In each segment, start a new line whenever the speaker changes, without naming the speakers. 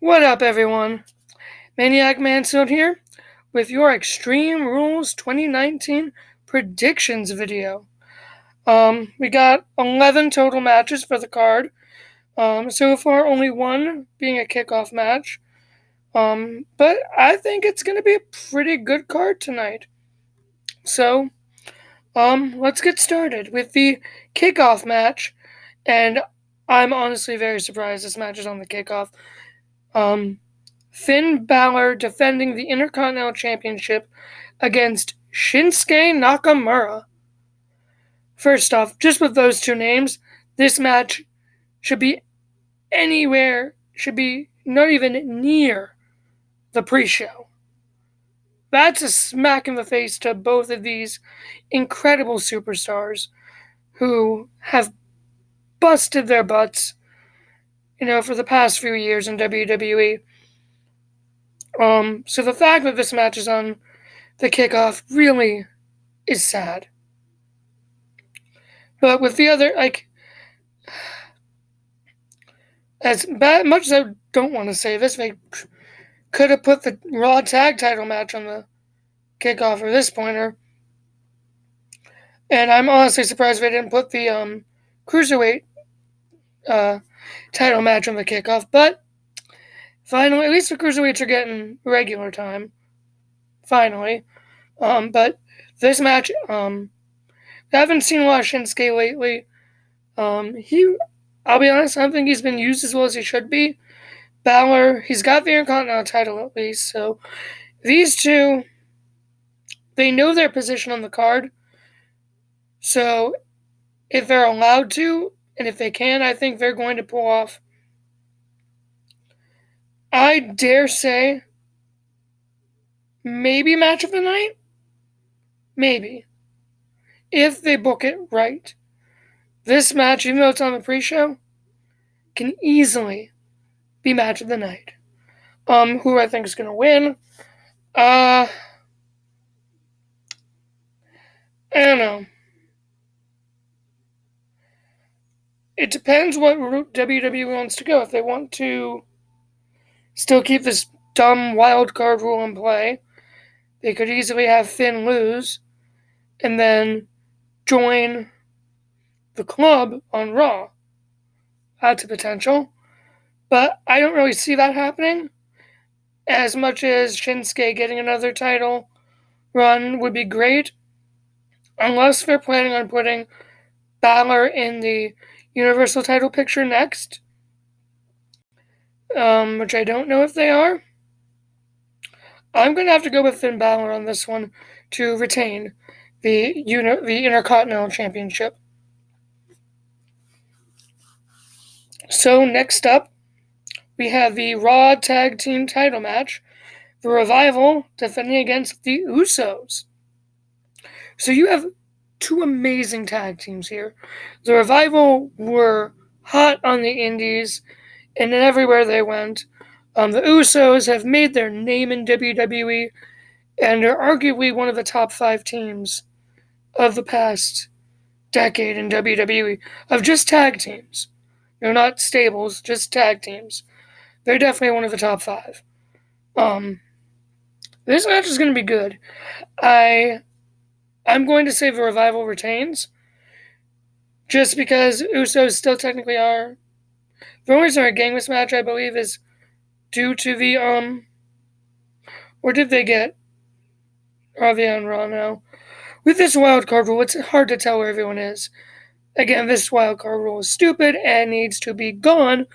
What up, everyone? Maniac Mansfield here with your Extreme Rules 2019 predictions video. We got 11 total matches for the card. So far, only one being a kickoff match. But I think it's going to be a pretty good card tonight. So, let's get started with the kickoff match. And I'm honestly very surprised this match is on the kickoff. Finn Balor defending the Intercontinental Championship against Shinsuke Nakamura. First off, just with those two names, this match should be not even near the pre-show. That's a smack in the face to both of these incredible superstars who have busted their butts, for the past few years in WWE. So the fact that this match is on the kickoff really is sad. But with the other, as much as I don't want to say this, they could have put the Raw Tag Title match on the kickoff or this pointer. And I'm honestly surprised they didn't put the Cruiserweight title match on the kickoff. But finally, at least the Cruiserweights are getting regular time. Finally. But this match, I haven't seen a lot of Shinsuke lately. I'll be honest, I don't think he's been used as well as he should be. Balor, he's got the Intercontinental title at least, so these two, they know their position on the card. So if they're allowed to, and if they can, I think they're going to pull off, I dare say, maybe match of the night? Maybe. If they book it right. This match, even though it's on the pre-show, can easily be match of the night. Who I think is going to win? I don't know. It depends what route WWE wants to go. If they want to still keep this dumb wild card rule in play, they could easily have Finn lose and then join the club on Raw. That's a potential. But I don't really see that happening. As much as Shinsuke getting another title run would be great, unless they're planning on putting Balor in the Universal title picture next, which I don't know if they are. I'm going to have to go with Finn Balor on this one to retain the Intercontinental Championship. So next up, we have the Raw Tag Team title match, the Revival defending against the Usos. So you have two amazing tag teams here. The Revival were hot on the indies and everywhere they went. The Usos have made their name in WWE and are arguably one of the top 5 teams of the past decade in WWE, of just tag teams. Not stables, just tag teams. They're definitely one of the top 5. This match is going to be good. I'm going to say the Revival retains, just because Usos still technically are. The only reason they're getting this match, I believe, is due to the, or did they get, are they on Raw now? With this wildcard rule, it's hard to tell where everyone is. Again, this wildcard rule is stupid and needs to be gone.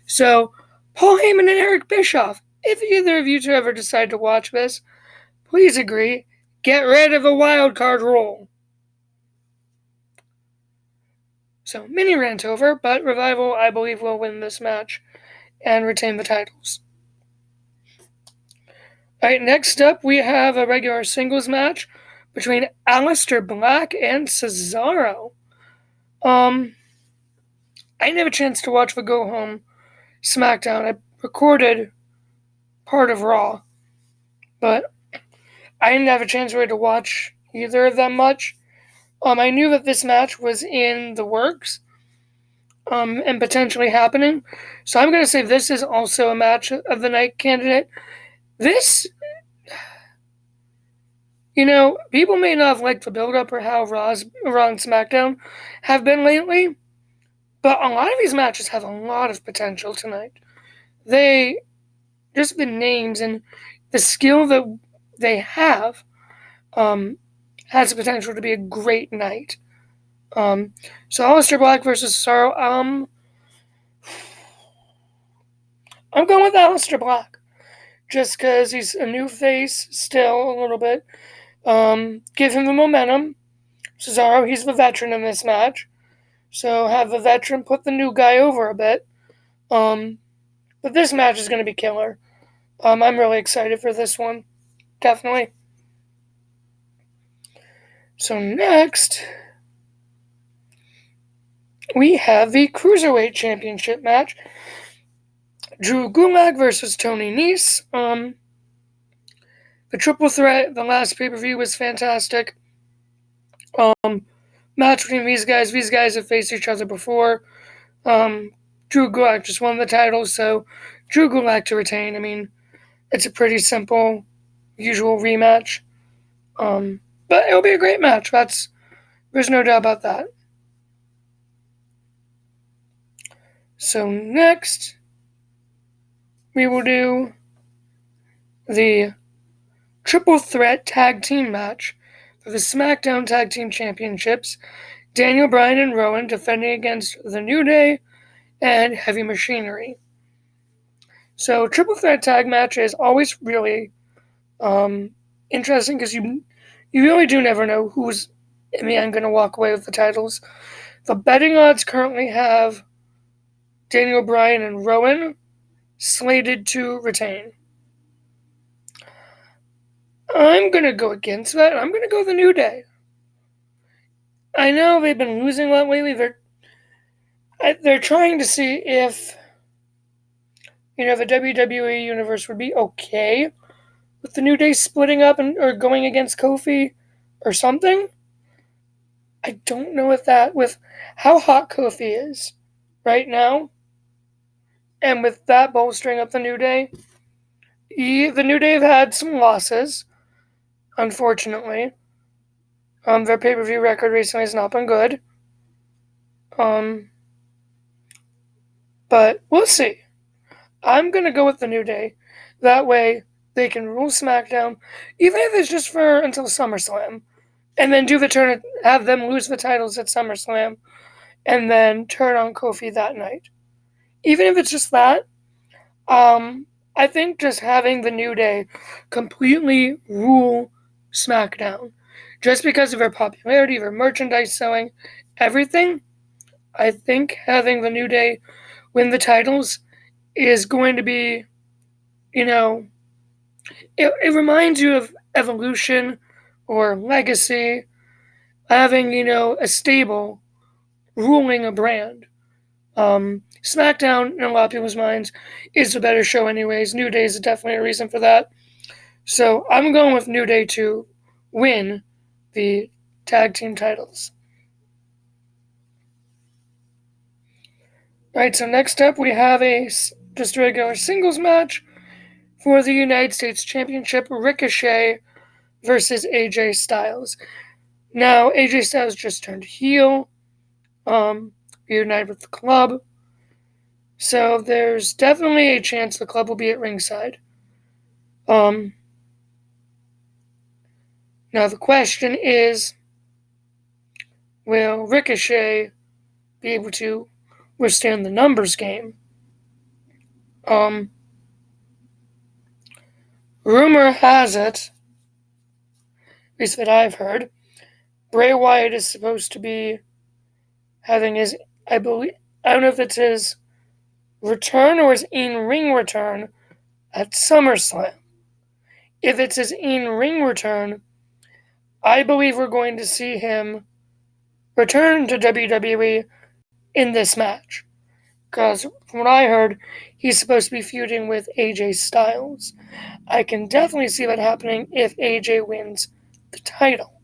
So, Paul Heyman and Eric Bischoff, if either of you two ever decide to watch this, please agree, get rid of the wildcard rule. So, mini rant over, but Revival, I believe, will win this match and retain the titles. Alright, next up, we have a regular singles match between Aleister Black and Cesaro. I didn't have a chance to watch the Go Home SmackDown. I recorded part of Raw, but I didn't have a chance really to watch either of them much. I knew that this match was in the works. and potentially happening. So I'm going to say this is also a match of the night candidate. This, people may not have liked the build-up or how Raw and SmackDown have been lately, but a lot of these matches have a lot of potential tonight. Just the names and the skill that they have has the potential to be a great night. So Aleister Black versus Cesaro, I'm going with Aleister Black. Just because he's a new face still a little bit. Give him the momentum. Cesaro, he's the veteran in this match. So have the veteran put the new guy over a bit. But this match is going to be killer. I'm really excited for this one. Definitely. So next, we have the Cruiserweight Championship match. Drew Gulak versus Tony Nese. The triple threat, the last pay-per-view was fantastic. Match between these guys. These guys have faced each other before. Drew Gulak just won the title, so Drew Gulak to retain. I mean, it's a pretty simple, usual rematch. But it'll be a great match. There's no doubt about that. So next, we will do the triple threat tag team match for the SmackDown Tag Team Championships. Daniel Bryan and Rowan defending against The New Day and Heavy Machinery. So triple threat tag match is always really interesting because you really do never know who's in the end going to walk away with the titles. The betting odds currently have Daniel Bryan and Rowan slated to retain. I'm going to go against that. I'm going to go The New Day. I know they've been losing a lot lately. They're trying to see if the WWE Universe would be okay with The New Day splitting up or going against Kofi or something. I don't know if that, with how hot Kofi is right now, and with that bolstering up The New Day, The New Day have had some losses, unfortunately. Their pay-per-view record recently has not been good. But we'll see. I'm going to go with The New Day. That way, they can rule SmackDown, even if it's just until SummerSlam. And then do the turn, have them lose the titles at SummerSlam, and then turn on Kofi that night. Even if it's just that, I think just having The New Day completely rule SmackDown, just because of their popularity, their merchandise selling, everything, I think having The New Day win the titles is going to be, it reminds you of Evolution or Legacy, having, a stable ruling a brand. SmackDown, in a lot of people's minds, is the better show anyways. New Day is definitely a reason for that. So I'm going with New Day to win the tag team titles. Alright, so next up we have just a regular singles match for the United States Championship, Ricochet versus AJ Styles. Now, AJ Styles just turned heel, reunited with the club, so there's definitely a chance the club will be at ringside. Now the question is, will Ricochet be able to withstand the numbers game? Rumor has it, at least that I've heard, Bray Wyatt is supposed to be having his, I don't know if it's his return or his in-ring return at SummerSlam. If it's his in-ring return, I believe we're going to see him return to WWE in this match. Because from what I heard, he's supposed to be feuding with AJ Styles. I can definitely see that happening if AJ wins the title.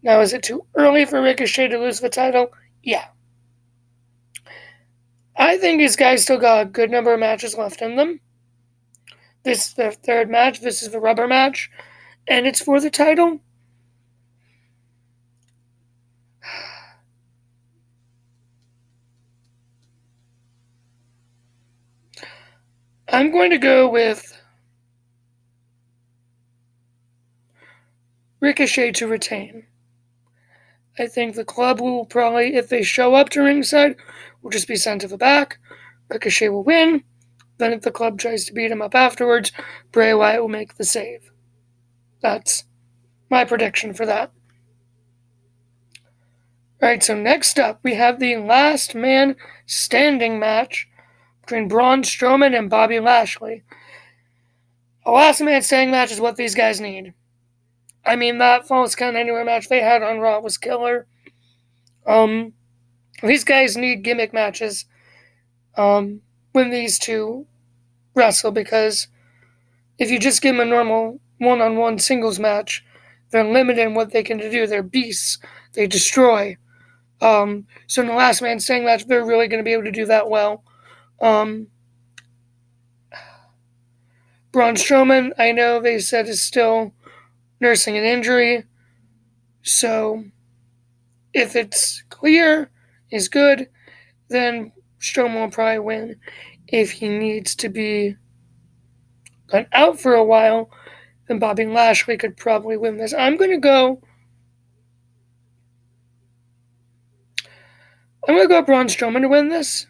Now, is it too early for Ricochet to lose the title? Yeah. I think these guys still got a good number of matches left in them. This is the third match. This is the rubber match. And it's for the title. I'm going to go with Ricochet to retain. I think the club will probably, if they show up to ringside, will just be sent to the back. Ricochet will win. Then if the club tries to beat him up afterwards, Bray Wyatt will make the save. That's my prediction for that. Alright, so next up, we have the last man standing match between Braun Strowman and Bobby Lashley. A last man standing match is what these guys need. I mean, that Falls Count Anywhere match they had on Raw was killer. These guys need gimmick matches when these two wrestle, because if you just give them a normal one-on-one singles match, they're limited in what they can do. They're beasts. They destroy. So in the last man standing match, they're really going to be able to do that well. Braun Strowman, I know they said, is still nursing an injury. So if it's clear, is good, then Strowman will probably win. If he needs to be out for a while, then Bobby Lashley could probably win this. I'm going to go Braun Strowman to win this,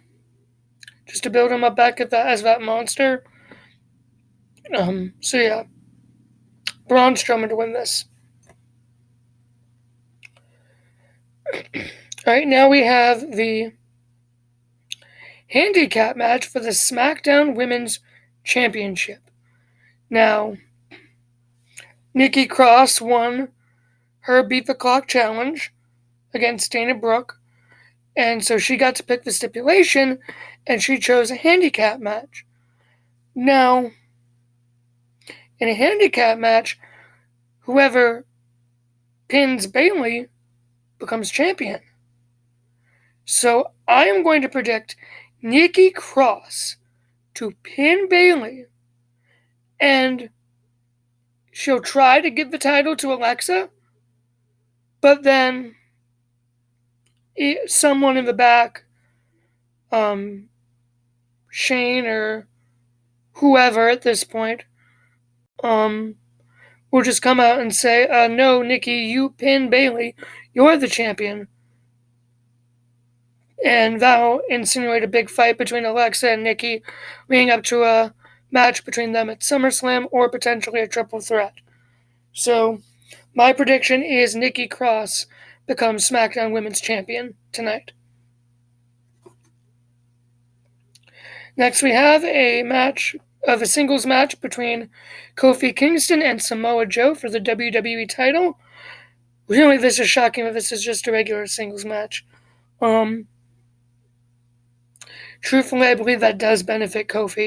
just to build him up back as that monster. So yeah, Braun Strowman to win this. Alright, now we have the handicap match for the SmackDown Women's Championship. Now, Nikki Cross won her Beat the Clock challenge against Dana Brooke, and so she got to pick the stipulation, and she chose a handicap match. Now, in a handicap match, whoever pins Bayley becomes champion. So I am going to predict Nikki Cross to pin Bayley, and she'll try to give the title to Alexa, but then someone in the back, Shane or whoever at this point, will just come out and say, no, Nikki, you pin Bayley, you're the champion. And that'll insinuate a big fight between Alexa and Nikki, leading up to a match between them at SummerSlam, or potentially a triple threat. So, my prediction is Nikki Cross becomes SmackDown Women's Champion tonight. Next, we have a singles match between Kofi Kingston and Samoa Joe for the WWE title. Really, this is shocking that this is just a regular singles match. Truthfully, I believe that does benefit Kofi.